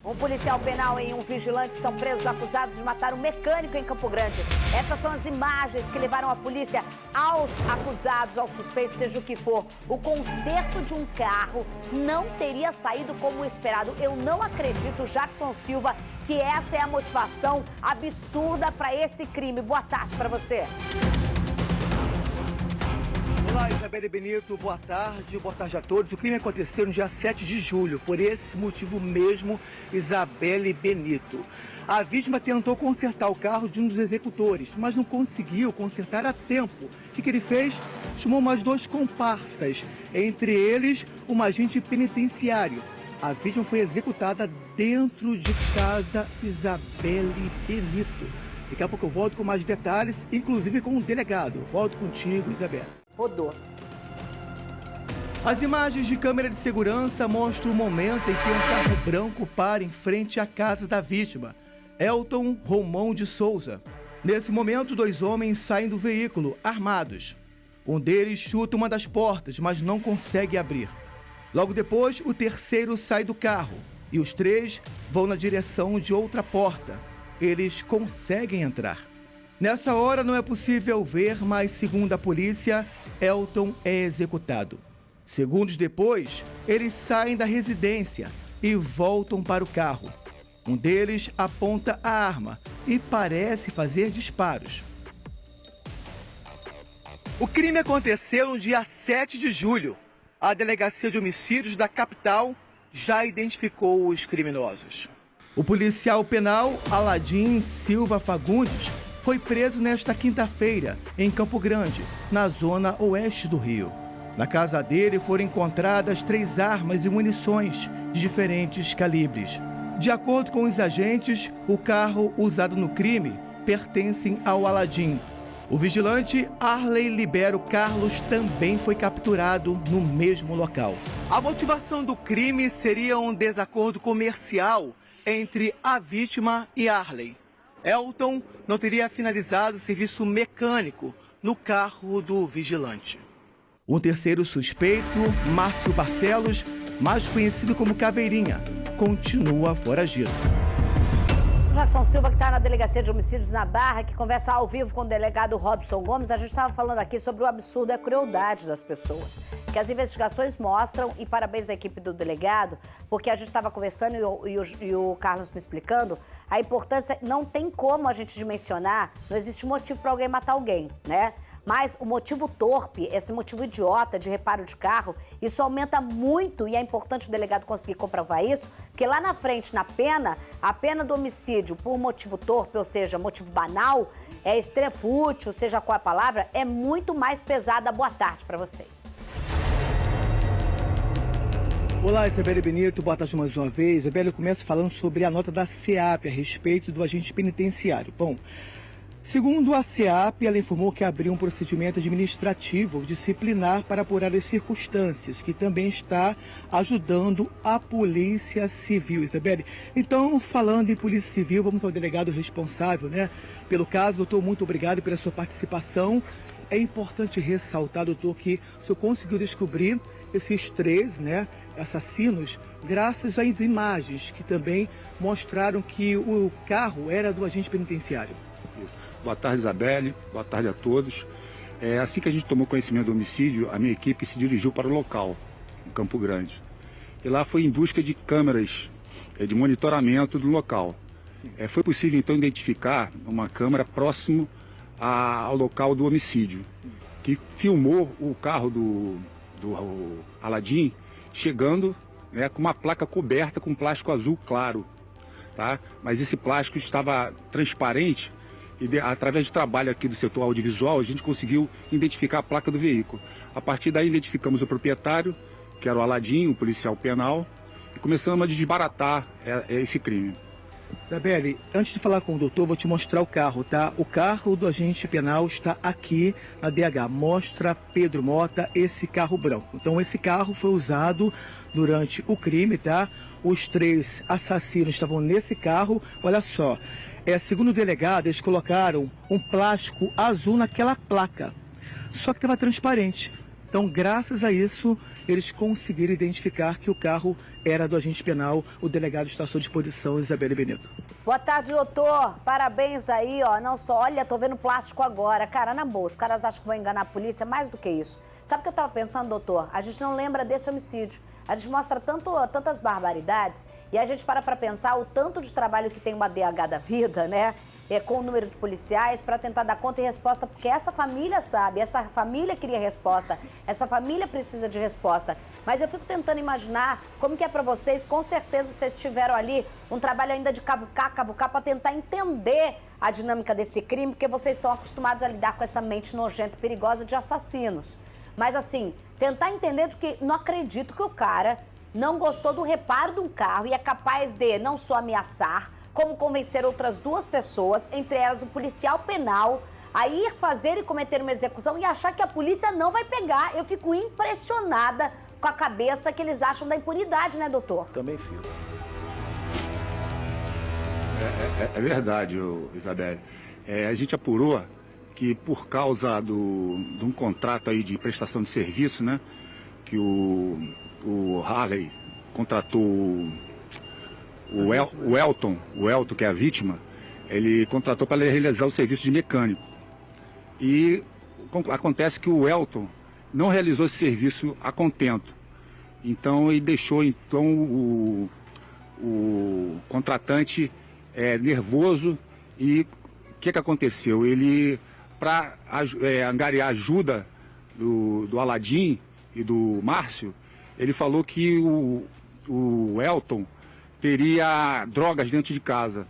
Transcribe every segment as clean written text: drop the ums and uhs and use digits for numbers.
Um policial penal e um vigilante são presos acusados de matar um mecânico em Campo Grande. Essas são as imagens que levaram a polícia aos acusados, aos suspeitos, seja o que for. O conserto de um carro não teria saído como esperado. Eu não acredito, Jackson Silva, que essa é a motivação absurda para esse crime. Boa tarde para você. Olá, Isabelle Benito, boa tarde a todos. O crime aconteceu no dia 7 de julho, por esse motivo mesmo, Isabelle Benito. A vítima tentou consertar o carro de um dos executores, mas não conseguiu consertar a tempo. O que ele fez? Chamou mais 2 comparsas, entre eles um agente penitenciário. A vítima foi executada dentro de casa, Isabelle Benito. Daqui a pouco eu volto com mais detalhes, inclusive com o delegado. Volto contigo, Isabelle. Rodou. As imagens de câmera de segurança mostram o momento em que um carro branco para em frente à casa da vítima, Elton Romão de Souza. Nesse momento, 2 homens saem do veículo, armados. Um deles chuta uma das portas, mas não consegue abrir. Logo depois, o terceiro sai do carro e os 3 vão na direção de outra porta. Eles conseguem entrar. Nessa hora não é possível ver, mas segundo a polícia, Elton é executado. Segundos depois, eles saem da residência e voltam para o carro. Um deles aponta a arma e parece fazer disparos. O crime aconteceu no dia 7 de julho. A Delegacia de Homicídios da capital já identificou os criminosos. O policial penal Aladim Silva Fagundes foi preso nesta quinta-feira, em Campo Grande, na zona oeste do Rio. Na casa dele foram encontradas 3 armas e munições de diferentes calibres. De acordo com os agentes, o carro usado no crime pertence ao Aladim. O vigilante Arley Libero Carlos também foi capturado no mesmo local. A motivação do crime seria um desacordo comercial entre a vítima e Arley. Elton não teria finalizado o serviço mecânico no carro do vigilante. Um terceiro suspeito, Márcio Barcelos, mais conhecido como Caveirinha, continua foragido. Jackson Silva, que está na Delegacia de Homicídios na Barra, que conversa ao vivo com o delegado Robson Gomes. A gente estava falando aqui sobre o absurdo e a crueldade das pessoas, que as investigações mostram, e parabéns à equipe do delegado, porque a gente estava conversando e o Carlos me explicando, a importância, não tem como a gente dimensionar, não existe motivo para alguém matar alguém, né? Mas o motivo torpe, esse motivo idiota de reparo de carro, isso aumenta muito e é importante o delegado conseguir comprovar isso, porque lá na frente, na pena, a pena do homicídio por motivo torpe, ou seja, motivo banal, é estrefútil, seja qual a palavra, é muito mais pesada. Boa tarde para vocês. Olá, Isabelle Benito, boa tarde mais uma vez. Isabelle, eu começo falando sobre a nota da SEAP a respeito do agente penitenciário. Bom, segundo a SEAP, ela informou que abriu um procedimento administrativo disciplinar para apurar as circunstâncias, que também está ajudando a Polícia Civil, Isabelle. Então, falando em Polícia Civil, vamos ao delegado responsável, né, pelo caso. Doutor, muito obrigado pela sua participação. É importante ressaltar, doutor, que o senhor conseguiu descobrir esses 3, né, assassinos, graças às imagens que também mostraram que o carro era do agente penitenciário. Isso. Boa tarde, Isabelle. Boa tarde a todos. Assim que a gente tomou conhecimento do homicídio, a minha equipe se dirigiu para o local, em Campo Grande. E lá foi em busca de câmeras de monitoramento do local. Foi possível, então, identificar uma câmera próximo ao local do homicídio, que filmou o carro do Aladim chegando, né, com uma placa coberta com plástico azul claro, tá? Mas esse plástico estava transparente. E através de trabalho aqui do setor audiovisual, a gente conseguiu identificar a placa do veículo. A partir daí, identificamos o proprietário, que era o Aladim, o policial penal, e começamos a desbaratar esse crime. Isabelle, antes de falar com o doutor, vou te mostrar o carro, tá? O carro do agente penal está aqui na DH. Mostra, Pedro Mota, esse carro branco. Então, esse carro foi usado durante o crime, tá? Os 3 assassinos estavam nesse carro. Olha só. Segundo o delegado, eles colocaram um plástico azul naquela placa. Só que estava transparente. Então, graças a isso, eles conseguiram identificar que o carro era do agente penal. O delegado está à sua disposição, Isabelle Benito. Boa tarde, doutor. Parabéns aí, ó. Não só, olha, tô vendo plástico agora. Cara, na boa, os caras acham que vão enganar a polícia, mais do que isso. Sabe o que eu tava pensando, doutor? A gente não lembra desse homicídio. A gente mostra tantas barbaridades e a gente para pensar o tanto de trabalho que tem uma DH da vida, né? Com o número de policiais para tentar dar conta e resposta, porque essa família sabe, essa família queria resposta, essa família precisa de resposta. Mas eu fico tentando imaginar como que é para vocês, com certeza vocês tiveram ali um trabalho ainda de cavucar para tentar entender a dinâmica desse crime, porque vocês estão acostumados a lidar com essa mente nojenta e perigosa de assassinos. Mas assim, tentar entender de que não acredito que o cara não gostou do reparo de um carro e é capaz de não só ameaçar, como convencer outras duas pessoas, entre elas o policial penal, a ir fazer e cometer uma execução e achar que a polícia não vai pegar. Eu fico impressionada com a cabeça que eles acham da impunidade, né, doutor? Também fico. É verdade, Isabelle. A gente apurou que por causa de um contrato aí de prestação de serviço, né, que o Harley contratou o Elton, que é a vítima, ele contratou para realizar o serviço de mecânico. E acontece que o Elton não realizou esse serviço a contento. Então ele deixou o contratante nervoso e o que aconteceu? Ele, para angariar ajuda do Aladim e do Márcio, ele falou que o Elton teria drogas dentro de casa.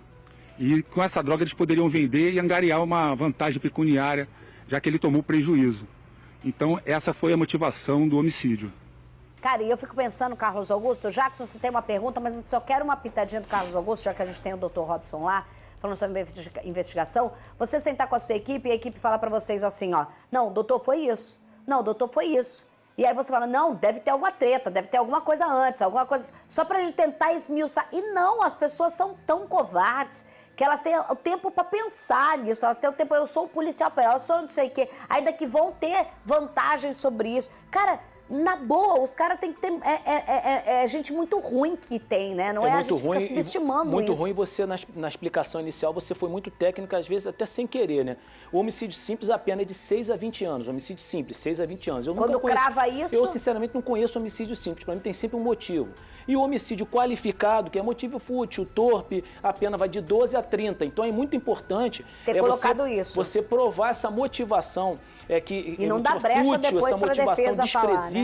E com essa droga eles poderiam vender e angariar uma vantagem pecuniária, já que ele tomou prejuízo. Então essa foi a motivação do homicídio. Cara, e eu fico pensando, Carlos Augusto, Jackson, você tem uma pergunta, mas eu só quero uma pitadinha do Carlos Augusto, já que a gente tem o Dr. Robson lá, falando sobre investigação. Você sentar com a sua equipe e a equipe fala pra vocês assim, ó, não, doutor, foi isso. Não, doutor, foi isso. E aí você fala, não, deve ter alguma treta, deve ter alguma coisa antes, alguma coisa... Só pra gente tentar esmiuçar. E não, as pessoas são tão covardes que elas têm o tempo pra pensar nisso. Elas têm o tempo, eu sou um policial penal, eu sou não sei o quê. Ainda que vão ter vantagens sobre isso. Cara, na boa, os caras têm que ter... É gente muito ruim que tem, né? Não é a gente fica subestimando isso. Muito ruim você, na explicação inicial, você foi muito técnico, às vezes até sem querer, né? O homicídio simples, a pena é de 6 a 20 anos. Homicídio simples, 6 a 20 anos. Quando crava isso... Eu, sinceramente, não conheço homicídio simples. Para mim, tem sempre um motivo. E o homicídio qualificado, que é motivo fútil, torpe, a pena vai de 12 a 30. Então, é muito importante... Ter colocado isso. Você provar essa motivação. E não dá brecha depois para a defesa falar, né?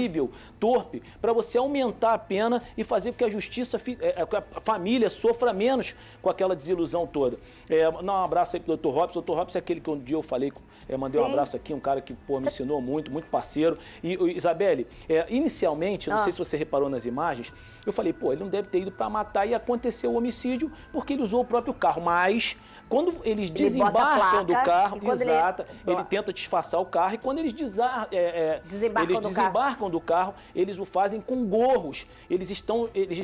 Torpe, para você aumentar a pena e fazer com que a justiça, a família sofra menos com aquela desilusão toda. Um abraço aí pro Dr. Robson. O Dr. Robson é aquele que um dia eu falei, mandei um abraço aqui, um cara que me ensinou muito parceiro. E Isabelle, inicialmente, não sei se você reparou nas imagens, eu falei, ele não deve ter ido para matar e aconteceu o homicídio porque ele usou o próprio carro, mas... Quando eles desembarcam do carro, ele tenta disfarçar o carro, e quando eles desembarcam do carro, eles o fazem com gorros. Eles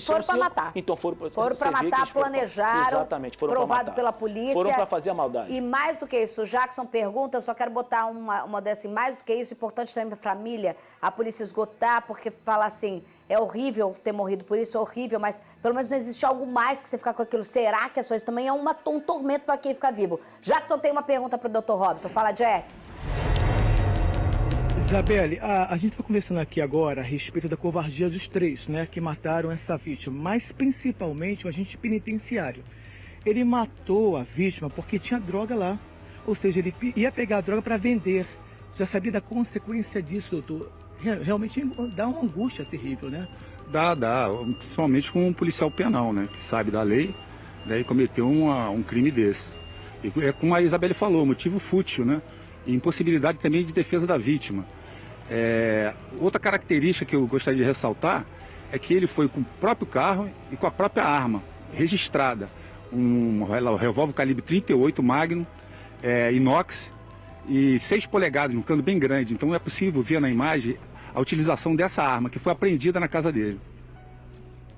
foram para matar. Então foram para matar, planejaram, exatamente, foram provado pela polícia. Foram para fazer a maldade. E mais do que isso, o Jackson pergunta, eu só quero botar uma dessa, mais do que isso, importante também para a família, a polícia esgotar, porque fala assim... É horrível ter morrido por isso, é horrível, mas pelo menos não existe algo mais que você ficar com aquilo. Será que isso também é um tormento para quem fica vivo? Jackson tem uma pergunta para o Dr. Robson. Fala, Jack. Isabelle, a gente está conversando aqui agora a respeito da covardia dos três, né, que mataram essa vítima, mas principalmente o agente penitenciário. Ele matou a vítima porque tinha droga lá, ou seja, ele ia pegar a droga para vender. Já sabia da consequência disso, doutor? Realmente dá uma angústia terrível, né? Dá, principalmente com um policial penal, né, que sabe da lei, daí cometeu um crime desse. E como a Isabelle falou, motivo fútil, né, e impossibilidade também de defesa da vítima. Outra característica que eu gostaria de ressaltar é que ele foi com o próprio carro e com a própria arma registrada, um revólver calibre 38 Magnum, inox, e 6 polegadas, um cano bem grande. Então é possível ver na imagem a utilização dessa arma, que foi apreendida na casa dele.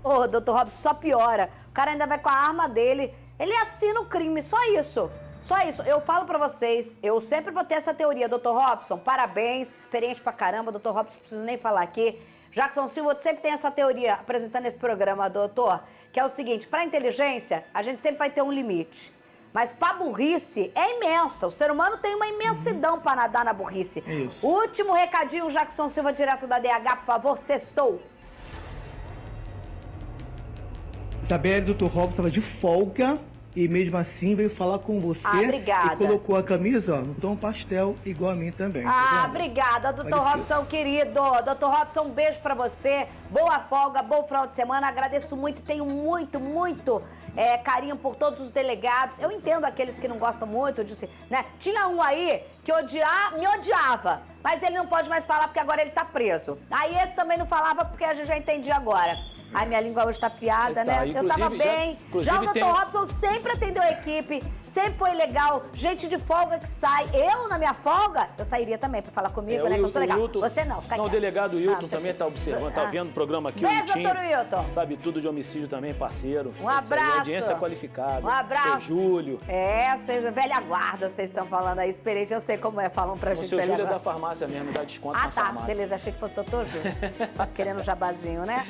Doutor Robson, só piora. O cara ainda vai com a arma dele, ele assina o crime, só isso. Só isso, eu falo pra vocês, eu sempre vou ter essa teoria, Dr. Robson, parabéns, experiente pra caramba, Dr. Robson, não preciso nem falar aqui. Jackson Silva sempre tem essa teoria apresentando esse programa, doutor, que é o seguinte, pra inteligência, a gente sempre vai ter um limite. Mas pra burrice é imensa, o ser humano tem uma imensidão pra nadar na burrice. Isso. Último recadinho, Jackson Silva, direto da DH, por favor, sextou. Isabelle, Dr. Robson estava de folga e mesmo assim veio falar com você. Obrigada. E colocou a camisa, ó, no tom pastel, igual a mim também. Obrigada, Dr. Pode ser. Robson, querido. Dr. Robson, um beijo pra você. Boa folga, bom final de semana. Agradeço muito, tenho muito carinho por todos os delegados. Eu entendo aqueles que não gostam muito, disse, né? Tinha um aí que me odiava, mas ele não pode mais falar porque agora ele tá preso. Aí esse também não falava porque a gente já entendia agora. Ai, minha língua hoje tá afiada, né? Eu tava bem. Já o Dr. Robson sempre atendeu a equipe, sempre foi legal. Gente de folga que sai. Eu, na minha folga, eu sairia também pra falar comigo, né? Que eu sou legal. Wilton, você não, fica não, o quieto. delegado Wilton também tá observando, tá vendo o programa aqui. Beijo, o Wilton. doutor Wilton. Sabe tudo de homicídio também, parceiro. Um abraço. Audiência qualificada. Um abraço. Seu Júlio. Vocês, velha guarda, vocês estão falando aí. Experiente, eu sei como é, falam pra gente, seu velha Júlio é guarda. da farmácia mesmo, dá desconto na Ah, tá, farmácia. beleza, achei que fosse doutor Júlio. Só querendo jabazinho, né?